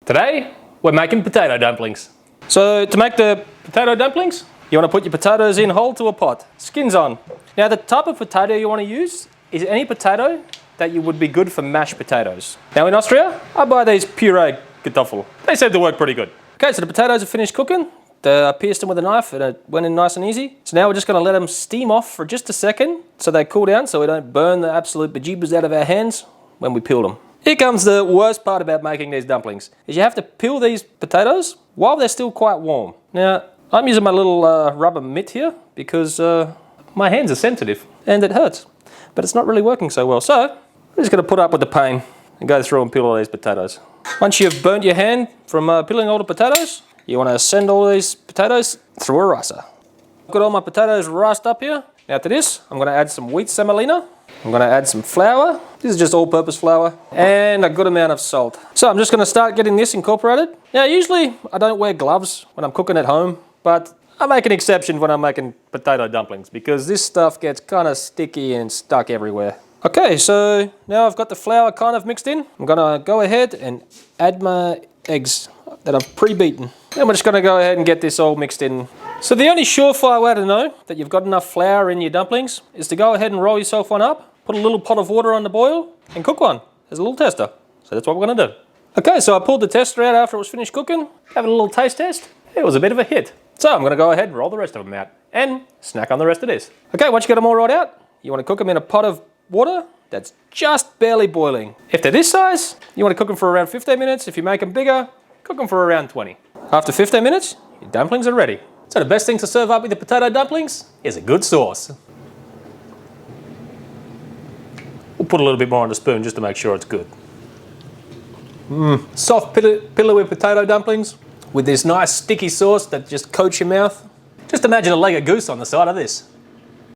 Today, we're making potato dumplings. So to make the potato dumplings, you want to put your potatoes in whole to a pot, skins on. Now the type of potato you want to use is any potato that would be good for mashed potatoes. Now in Austria, I buy these puree Kartoffel. They seem to work pretty good. Okay, so the potatoes are finished cooking. I pierced them with a knife and it went in nice and easy. So now we're just going to let them steam off for just a second so they cool down so we don't burn the absolute bejeebers out of our hands when we peel them. Here comes the worst part about making these dumplings, is you have to peel these potatoes while they're still quite warm. Now, I'm using my little rubber mitt here because my hands are sensitive and it hurts, but it's not really working so well. So, I'm just going to put up with the pain and go through and peel all these potatoes. Once you've burnt your hand from peeling all the potatoes, you want to send all these potatoes through a ricer. I've got all my potatoes riced up here. Now to this, I'm going to add some wheat semolina. I'm going to add some flour. This is just all-purpose flour. And a good amount of salt. So I'm just going to start getting this incorporated. Now usually I don't wear gloves when I'm cooking at home, but I make an exception when I'm making potato dumplings because this stuff gets kind of sticky and stuck everywhere. Okay, so now I've got the flour kind of mixed in. I'm going to go ahead and add my eggs that I've pre-beaten. Then we're just going to go ahead and get this all mixed in. So the only surefire way to know that you've got enough flour in your dumplings is to go ahead and roll yourself one up, put a little pot of water on the boil and cook one as a little tester. So that's what we're going to do. Okay, so I pulled the tester out after it was finished cooking, having a little taste test. It was a bit of a hit. So I'm going to go ahead and roll the rest of them out and snack on the rest of this. Okay, once you get them all rolled out, you want to cook them in a pot of water that's just barely boiling. If they're this size, you want to cook them for around 15 minutes. If you make them bigger, cook them for around 20. After 15 minutes, your dumplings are ready. So the best thing to serve up with the potato dumplings is a good sauce. We'll put a little bit more on the spoon just to make sure it's good. Soft pillowy potato dumplings with this nice sticky sauce that just coats your mouth. Just imagine a leg of goose on the side of this.